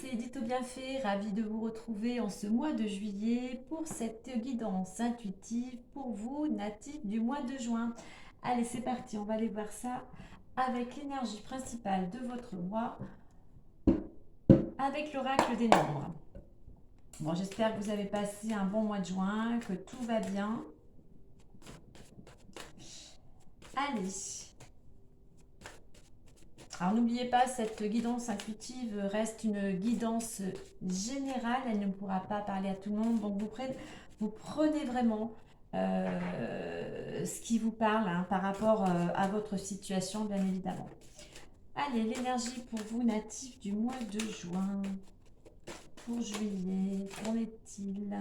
c'est Edith Bienfait, ravie de vous retrouver en ce mois de juillet pour cette guidance intuitive pour vous, natifs du mois de juin. Allez, c'est parti, on va aller voir ça avec l'énergie principale de votre mois, avec l'oracle des nombres. Bon, j'espère que vous avez passé un bon mois de juin, que tout va bien. Allez. Alors n'oubliez pas, cette guidance intuitive reste une guidance générale, elle ne pourra pas parler à tout le monde, donc vous prenez vraiment ce qui vous parle hein, par rapport à votre situation, bien évidemment. Allez, l'énergie pour vous, natifs du mois de juin, pour juillet, qu'en est-il ?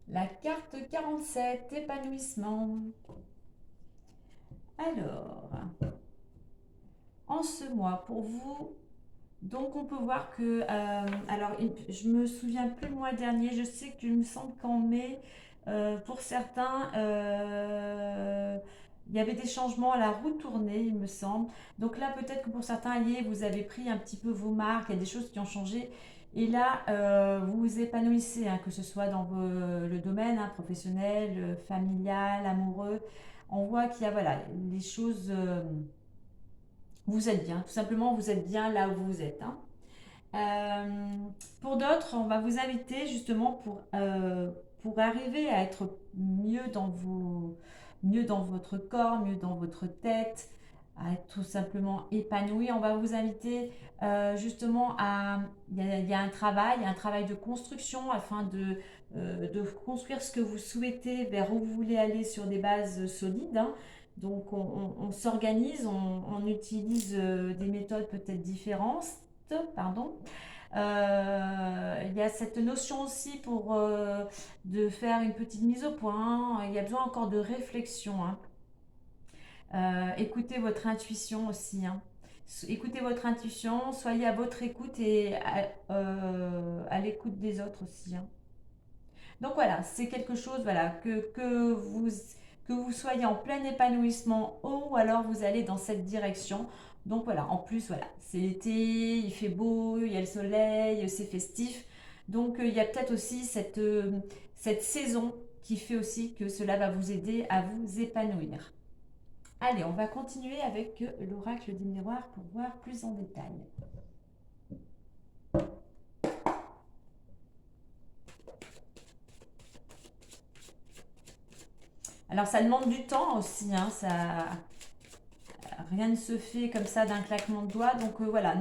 La carte 47, épanouissement. Alors, en ce mois, pour vous, donc on peut voir que, alors je me souviens plus le mois dernier, je sais qu'il me semble qu'en mai, pour certains, il y avait des changements à la roue tournée, il me semble. Donc là, peut-être que pour certains alliés, vous avez pris un petit peu vos marques, il y a des choses qui ont changé. Et là, vous vous épanouissez, hein, que ce soit dans le domaine hein, professionnel, familial, amoureux. On voit qu'il y a voilà, les choses vous êtes bien, tout simplement vous êtes bien là où vous êtes. Hein. Pour d'autres, on va vous inviter justement pour arriver à être mieux dans votre corps, mieux dans votre tête, à être tout simplement épanoui. On va vous inviter justement à... Il y a un travail de construction afin de construire ce que vous souhaitez, vers où vous voulez aller sur des bases solides. Hein. Donc on s'organise, on utilise des méthodes peut-être différentes, pardon. Il y a cette notion aussi de faire une petite mise au point. Il y a besoin encore de réflexion. Hein. Écoutez votre intuition aussi. Hein. Écoutez votre intuition, soyez à votre écoute et à l'écoute des autres aussi. Hein. Donc voilà, c'est quelque chose voilà, que vous soyez en plein épanouissement ou alors vous allez dans cette direction. Donc voilà, en plus, voilà, c'est l'été, il fait beau, il y a le soleil, c'est festif. Donc il y a peut-être aussi cette saison qui fait aussi que cela va vous aider à vous épanouir. Allez, on va continuer avec l'oracle des miroirs pour voir plus en détail. Alors ça demande du temps aussi, hein, rien ne se fait comme ça d'un claquement de doigts. Donc voilà,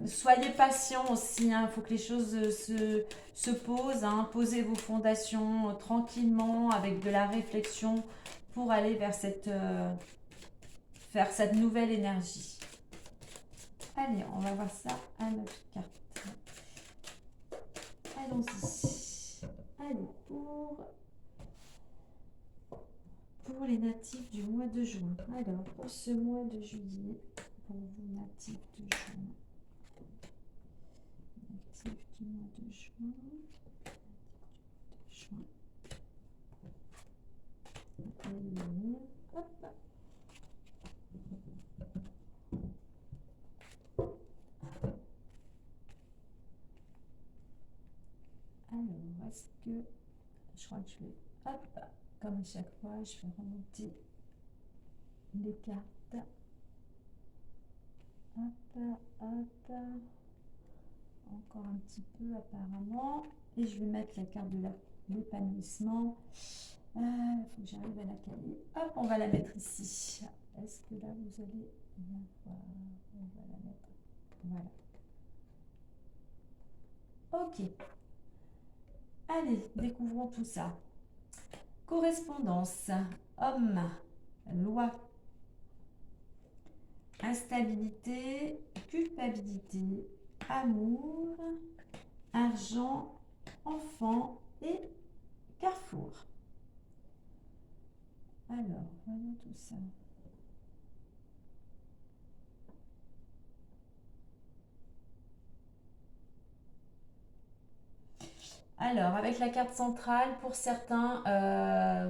soyez patient aussi. Il faut que les choses se posent. Hein. Posez vos fondations tranquillement avec de la réflexion pour aller vers cette nouvelle énergie. Allez, on va voir ça à notre carte. Allons-y. Allez, pour les natifs du mois de juin. Alors, pour ce mois de juillet, pour vous natifs de juin. Natifs du mois de juin. Hop. Alors, est-ce que... Je crois que je vais... Hop, comme à chaque fois, je vais remonter les cartes. Hop, hop. Encore un petit peu apparemment. Et je vais mettre la carte de l'épanouissement. Il faut que j'arrive à la caler. Hop, on va la mettre ici. Est-ce que là, vous allez la voir? On va la mettre. Voilà. Ok. Allez, découvrons tout ça. Correspondance. Homme. Loi. Instabilité. Culpabilité. Amour. Argent. Enfant. Et carrefour. Alors, voyons tout ça. Alors, avec la carte centrale, pour certains,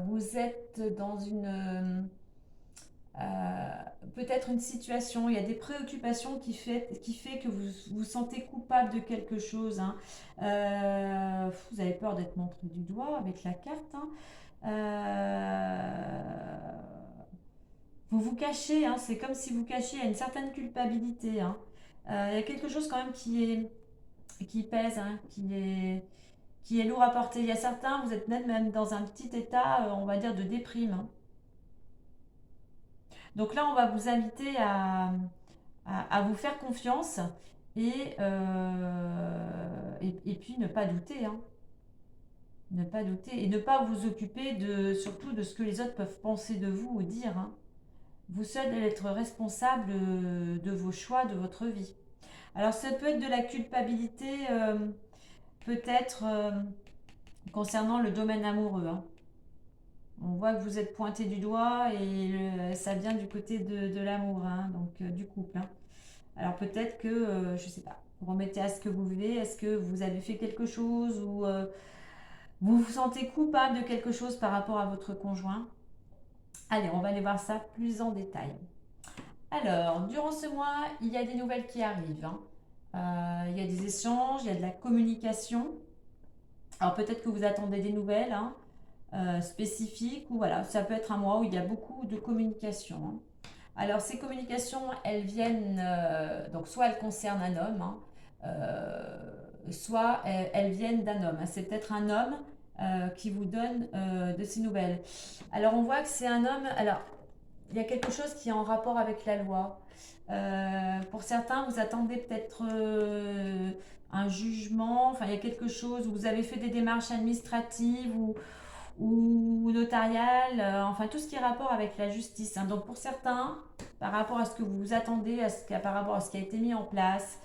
vous êtes dans une peut-être une situation, il y a des préoccupations qui fait que vous vous sentez coupable de quelque chose, hein. Vous avez peur d'être montré du doigt avec la carte, hein. Vous vous cachez, hein, c'est comme si vous cachiez, il y a une certaine culpabilité, hein. Il y a quelque chose quand même qui pèse, hein, qui est lourd à porter. Il y a certains, vous êtes même dans un petit état, on va dire, de déprime, hein. Donc là, on va vous inviter à vous faire confiance et puis ne pas douter, hein. Ne pas douter et ne pas vous occuper surtout de ce que les autres peuvent penser de vous ou dire, hein. Vous seul allez être responsable de vos choix, de votre vie. Alors ça peut être de la culpabilité, peut-être concernant le domaine amoureux, hein. On voit que vous êtes pointé du doigt et ça vient du côté de l'amour, hein, donc du couple, hein. Alors peut-être que, je ne sais pas, vous remettez à ce que vous vivez, est-ce que vous avez fait quelque chose ou vous vous sentez coupable de quelque chose par rapport à votre conjoint? Allez, on va aller voir ça plus en détail. Alors, durant ce mois, il y a des nouvelles qui arrivent, hein. Il y a des échanges, il y a de la communication. Alors peut-être que vous attendez des nouvelles, hein, spécifiques, ou voilà, ça peut être un mois où il y a beaucoup de communication, hein. Alors ces communications, elles viennent, donc soit elles concernent un homme, hein, soit elles viennent d'un homme, hein. C'est peut-être un homme qui vous donne de ces nouvelles. Alors on voit que c'est un homme, alors il y a quelque chose qui est en rapport avec la loi. Pour certains, vous attendez peut-être un jugement, enfin il y a quelque chose, où vous avez fait des démarches administratives ou notariales, enfin tout ce qui est rapport avec la justice, hein. Donc pour certains, par rapport à ce que vous vous attendez, par rapport à ce qui a été mis en place,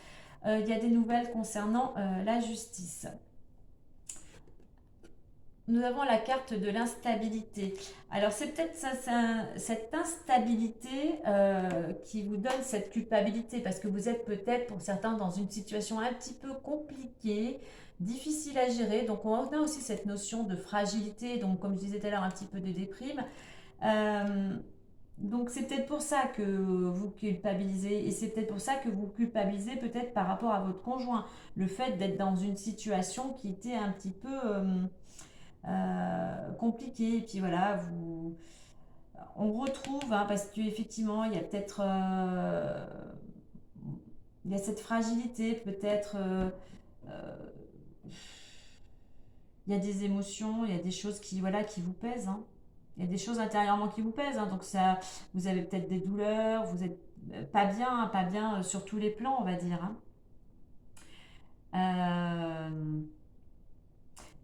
il y a des nouvelles concernant la justice. Nous avons la carte de l'instabilité. Alors c'est peut-être cette instabilité qui vous donne cette culpabilité parce que vous êtes peut-être pour certains dans une situation un petit peu compliquée, difficile à gérer. Donc on a aussi cette notion de fragilité, donc comme je disais tout à l'heure un petit peu de déprime. Euh, donc c'est peut-être pour ça que vous culpabilisez et c'est peut-être pour ça que vous culpabilisez peut-être par rapport à votre conjoint. Le fait d'être dans une situation qui était un petit peu compliqué. Et puis voilà, on retrouve, hein, parce qu'effectivement, il y a peut-être il y a cette fragilité, peut-être il y a des émotions, il y a des choses qui, voilà, qui vous pèsent, hein. Il y a des choses intérieurement qui vous pèsent, hein. Donc ça, vous avez peut-être des douleurs, vous êtes pas bien, hein, pas bien sur tous les plans, on va dire, hein. Euh,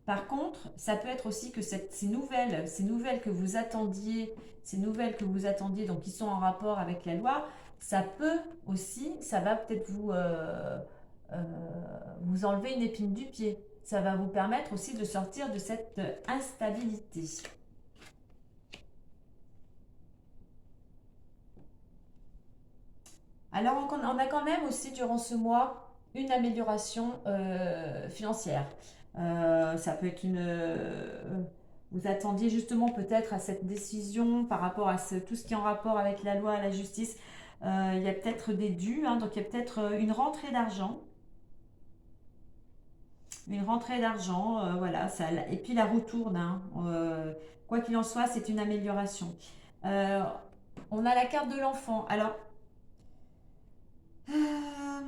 Par contre, ça peut être aussi que ces nouvelles que vous attendiez, ces nouvelles que vous attendiez, donc qui sont en rapport avec la loi, ça peut aussi, ça va peut-être euh, vous enlever une épine du pied. Ça va vous permettre aussi de sortir de cette instabilité. Alors, on a quand même aussi durant ce mois une amélioration financière. Ça peut être vous attendiez justement peut-être à cette décision par rapport à tout ce qui est en rapport avec la loi, la justice. Il y a peut-être des dus, hein, donc il y a peut-être une rentrée d'argent. Une rentrée d'argent, voilà. Et puis la roue tourne, hein. Quoi qu'il en soit, c'est une amélioration. Euh, on a la carte de l'enfant. Alors, euh,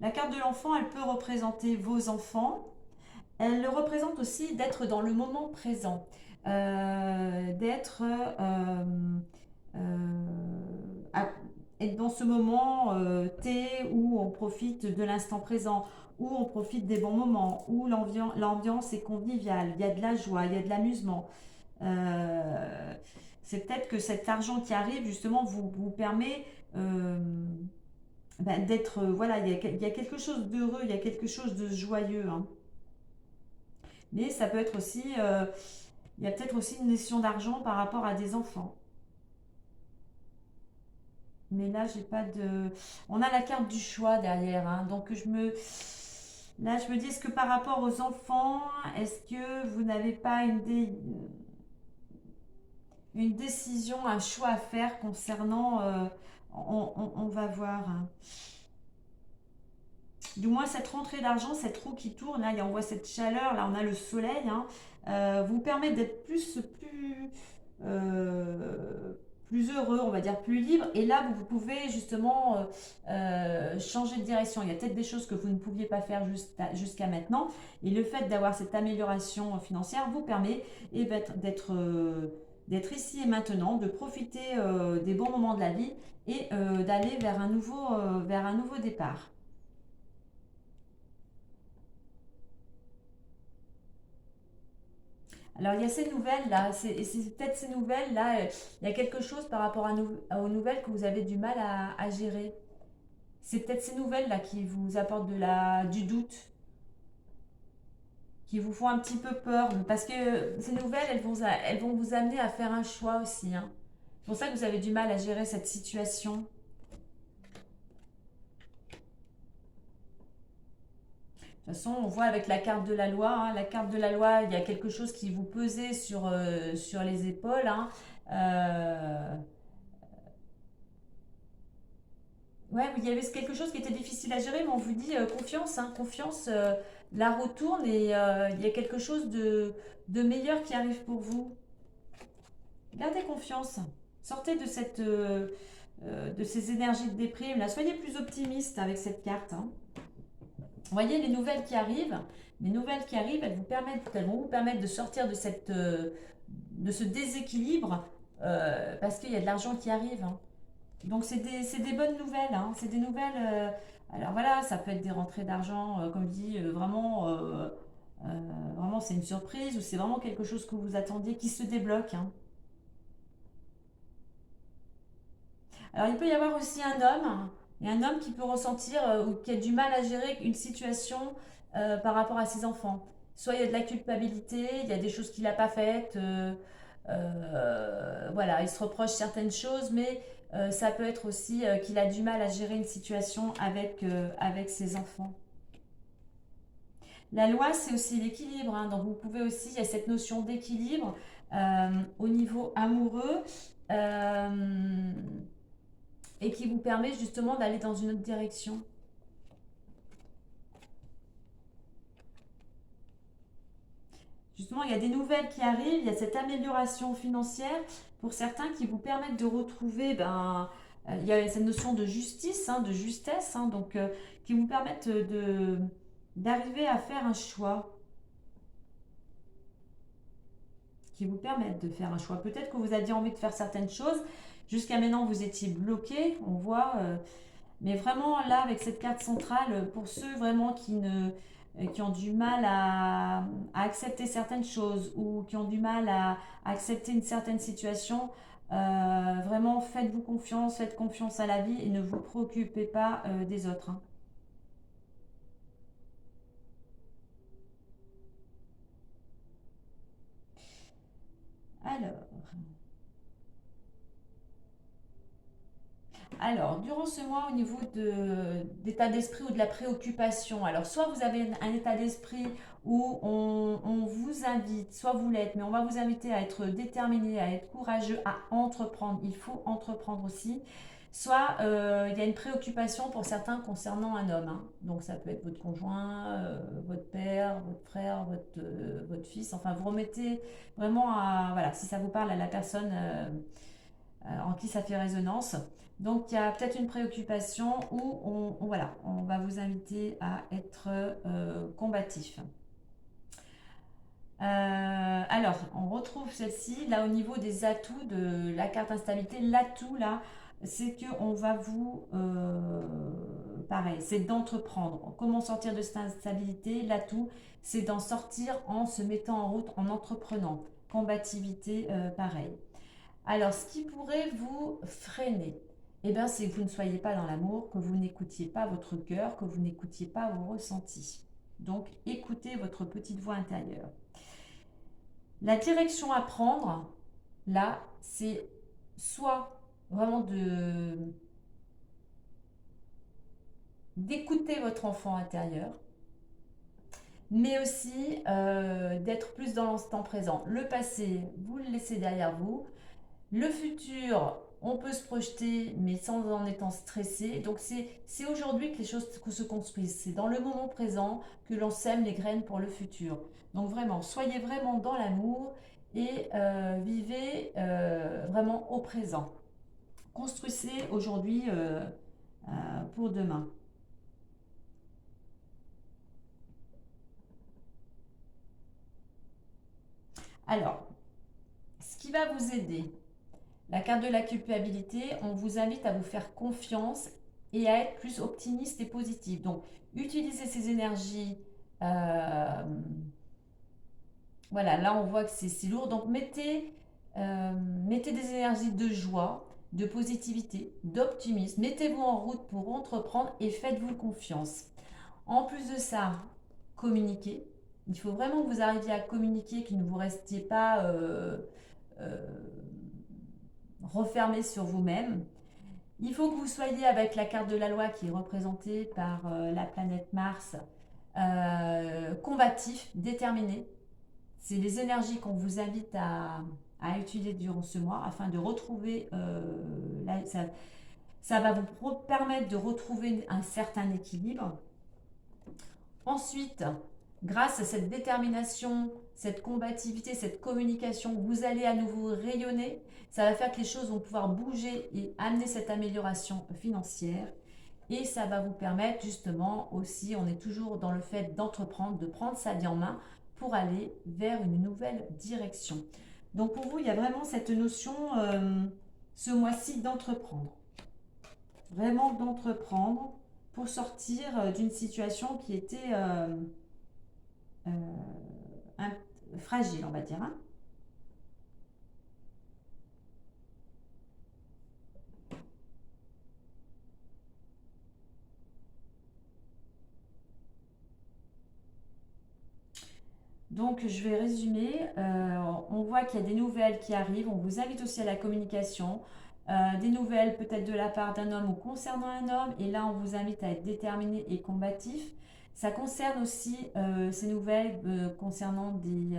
la carte de l'enfant, elle peut représenter vos enfants. Elle le représente aussi d'être dans le moment présent, d'être à- être dans ce moment T où on profite de l'instant présent, où on profite des bons moments, où l'ambiance est conviviale, il y a de la joie, il y a de l'amusement. Euh, c'est peut-être que cet argent qui arrive justement vous permet euh, d'être, voilà, il y a quelque chose d'heureux, il y a quelque chose de joyeux, hein. Mais ça peut être aussi, il y a peut-être aussi une notion d'argent par rapport à des enfants. Mais là, j'ai pas de. On a la carte du choix derrière, hein. Donc là, je me dis, est-ce que par rapport aux enfants, est-ce que vous n'avez pas une décision, un choix à faire concernant, on va voir, hein. Du moins cette rentrée d'argent, cette roue qui tourne, là, on voit cette chaleur, là on a le soleil, hein, vous permet d'être plus heureux, on va dire plus libre. Et là, vous pouvez justement changer de direction. Il y a peut-être des choses que vous ne pouviez pas faire jusqu'à maintenant. Et le fait d'avoir cette amélioration financière vous permet d'être ici et maintenant, de profiter des bons moments de la vie et d'aller vers un nouveau départ. Alors, il y a ces nouvelles-là, c'est peut-être ces nouvelles-là, il y a quelque chose par rapport aux nouvelles que vous avez du mal à gérer. C'est peut-être ces nouvelles-là qui vous apportent du doute, qui vous font un petit peu peur, parce que ces nouvelles, elles vont vous amener à faire un choix aussi, hein. C'est pour ça que vous avez du mal à gérer cette situation. De toute façon, on voit avec la carte de la loi, hein, la carte de la loi, il y a quelque chose qui vous pesait sur les épaules, hein. Euh, Ouais, il y avait quelque chose qui était difficile à gérer, mais on vous dit confiance, hein, confiance, la roue tourne et il y a quelque chose de meilleur qui arrive pour vous. Gardez confiance. Sortez de ces énergies de déprime. Là, soyez plus optimiste avec cette carte, hein. Voyez les nouvelles qui arrivent. Les nouvelles qui arrivent, elles vont vous permettre de sortir de ce déséquilibre parce qu'il y a de l'argent qui arrive, hein. Donc c'est des bonnes nouvelles, hein. C'est des nouvelles. Alors voilà, ça peut être des rentrées d'argent, comme je dis, vraiment c'est une surprise ou c'est vraiment quelque chose que vous attendiez qui se débloque, hein. Alors il peut y avoir aussi un homme, et un homme qui peut ressentir ou qui a du mal à gérer une situation par rapport à ses enfants. Soit il y a de la culpabilité, il y a des choses qu'il n'a pas faites, voilà, il se reproche certaines choses, mais ça peut être aussi qu'il a du mal à gérer une situation avec ses enfants. La loi, c'est aussi l'équilibre, hein, donc vous pouvez aussi, il y a cette notion d'équilibre au niveau amoureux. euh, et qui vous permet justement d'aller dans une autre direction. Justement, il y a des nouvelles qui arrivent, il y a cette amélioration financière pour certains qui vous permettent de retrouver, il y a cette notion de justice, hein, de justesse, hein, donc qui vous permettent d'arriver à faire un choix, qui vous permettent de faire un choix. Peut-être que vous aviez envie de faire certaines choses, jusqu'à maintenant vous étiez bloqué, on voit. Mais vraiment, là, avec cette carte centrale, pour ceux vraiment qui ont du mal à accepter certaines choses ou qui ont du mal à accepter une certaine situation, vraiment, faites confiance à la vie et ne vous préoccupez pas des autres, hein. Alors, durant ce mois, au niveau d'état d'esprit ou de la préoccupation, alors soit vous avez un état d'esprit où on vous invite, soit vous l'êtes, mais on va vous inviter à être déterminé, à être courageux, à entreprendre. Il faut entreprendre aussi. Soit il y a une préoccupation pour certains concernant un homme, hein. Donc ça peut être votre conjoint, votre père, votre frère, votre fils. Enfin, vous remettez vraiment à, voilà, si ça vous parle à la personne en qui ça fait résonance. Donc il y a peut-être une préoccupation où voilà, on va vous inviter à être combatif. Alors, on retrouve celle-ci, là au niveau des atouts de la carte instabilité. L'atout là, c'est que on va pareil, c'est d'entreprendre. Comment sortir de cette instabilité? L'atout, c'est d'en sortir en se mettant en route, en entreprenant. Combativité, pareil. Alors, ce qui pourrait vous freiner, eh bien, c'est que vous ne soyez pas dans l'amour, que vous n'écoutiez pas votre cœur, que vous n'écoutiez pas vos ressentis. Donc, écoutez votre petite voix intérieure. La direction à prendre, là, c'est soit vraiment d'écouter votre enfant intérieur, mais aussi d'être plus dans l'instant présent. Le passé, vous le laissez derrière vous. Le futur, on peut se projeter, mais sans en étant stressé. Donc c'est aujourd'hui que les choses se construisent. C'est dans le moment présent que l'on sème les graines pour le futur. Donc vraiment, soyez vraiment dans l'amour et vivez vraiment au présent. Construisez aujourd'hui pour demain. Alors, ce qui va vous aider, la carte de la culpabilité, on vous invite à vous faire confiance et à être plus optimiste et positif. Donc, utilisez ces énergies. euh, voilà, là on voit que c'est lourd. Donc, mettez des énergies de joie, de positivité, d'optimisme. Mettez-vous en route pour entreprendre et faites-vous confiance. En plus de ça, communiquez. Il faut vraiment que vous arriviez à communiquer, que ne vous restiez pas euh, refermé sur vous-même. Il faut que vous soyez avec la carte de la loi qui est représentée par la planète Mars, combatif, déterminé. C'est les énergies qu'on vous invite à utiliser durant ce mois afin de retrouver, ça va vous permettre de retrouver un certain équilibre. Ensuite, grâce à cette détermination, cette combativité, cette communication, vous allez à nouveau rayonner. Ça va faire que les choses vont pouvoir bouger et amener cette amélioration financière. Et ça va vous permettre justement aussi, on est toujours dans le fait d'entreprendre, de prendre sa vie en main pour aller vers une nouvelle direction. Donc pour vous, il y a vraiment cette notion ce mois-ci d'entreprendre. Vraiment d'entreprendre pour sortir d'une situation qui était euh, fragile, on va dire. Hein. Donc, je vais résumer. On voit qu'il y a des nouvelles qui arrivent. On vous invite aussi à la communication. Des nouvelles peut-être de la part d'un homme ou concernant un homme. Et là, on vous invite à être déterminé et combatif. Ça concerne aussi ces nouvelles concernant des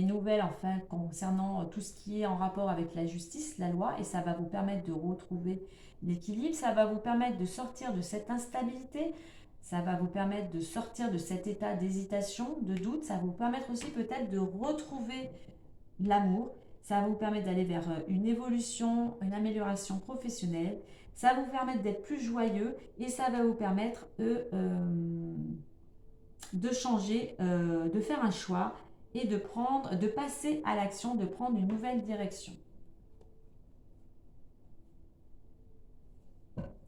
nouvelles enfin concernant tout ce qui est en rapport avec la justice, la loi, et ça va vous permettre de retrouver l'équilibre, ça va vous permettre de sortir de cette instabilité, ça va vous permettre de sortir de cet état d'hésitation, de doute, ça va vous permettre aussi peut-être de retrouver l'amour, ça va vous permettre d'aller vers une évolution, une amélioration professionnelle, ça va vous permettre d'être plus joyeux et ça va vous permettre de changer, de faire un choix et de passer à l'action, de prendre une nouvelle direction.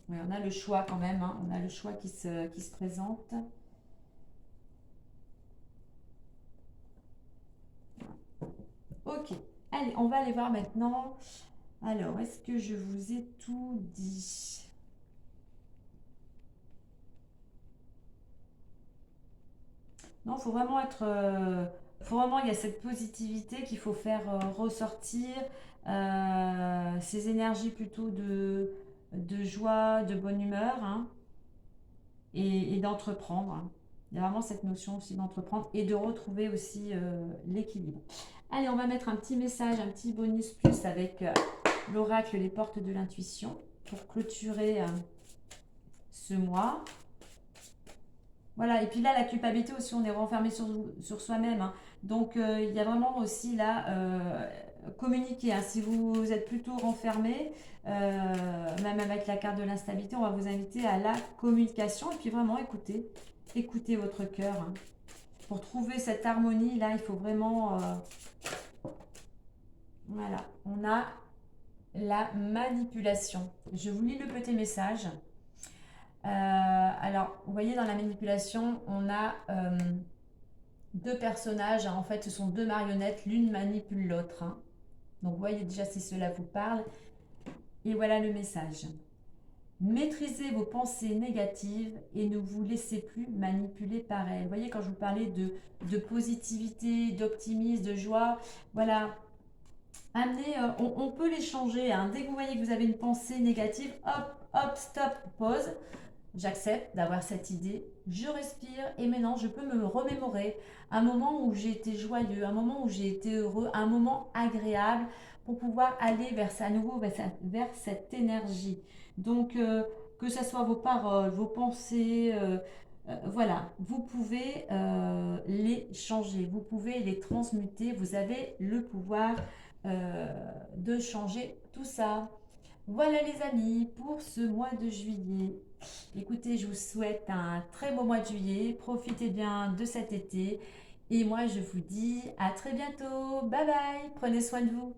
Ouais, on a le choix quand même, hein, on a le choix qui se présente. Ok, allez, on va aller voir maintenant. Alors, est-ce que je vous ai tout dit? Non, il faut vraiment être... faut vraiment, il y a cette positivité qu'il faut faire ressortir, ces énergies plutôt de joie, de bonne humeur, hein, et d'entreprendre. Hein. Il y a vraiment cette notion aussi d'entreprendre et de retrouver aussi l'équilibre. Allez, on va mettre un petit message, un petit bonus plus avec l'oracle, les portes de l'intuition pour clôturer ce mois. Voilà, et puis là, la culpabilité aussi, on est renfermé sur soi-même. Hein. Donc, il y a vraiment aussi là, communiquer. Hein. Si vous êtes plutôt renfermé, même avec la carte de l'instabilité, on va vous inviter à la communication et puis vraiment écouter. Écoutez votre cœur. Hein. Pour trouver cette harmonie, là, il faut vraiment... voilà, on a la manipulation. Je vous lis le petit message. Alors, vous voyez, dans la manipulation, on a deux personnages. Hein. En fait, ce sont deux marionnettes. L'une manipule l'autre. Hein. Donc, vous voyez déjà si cela vous parle. Et voilà le message. Maîtrisez vos pensées négatives et ne vous laissez plus manipuler par elles. Vous voyez, quand je vous parlais de positivité, d'optimisme, de joie, voilà. Amenez, on peut les changer. Hein. Dès que vous voyez que vous avez une pensée négative, hop, hop, stop, pause. J'accepte d'avoir cette idée. je respire et maintenant je peux me remémorer un moment où j'ai été joyeux, un moment où j'ai été heureux, un moment agréable pour pouvoir aller vers ça à nouveau, vers cette énergie. Donc, que ce soit vos paroles, vos pensées, voilà, vous pouvez les changer, vous pouvez les transmuter, vous avez le pouvoir de changer tout ça. Voilà les amis pour ce mois de juillet. Écoutez, je vous souhaite un très beau mois de juillet. Profitez bien de cet été. Et moi, je vous dis à très bientôt. Bye bye. Prenez soin de vous.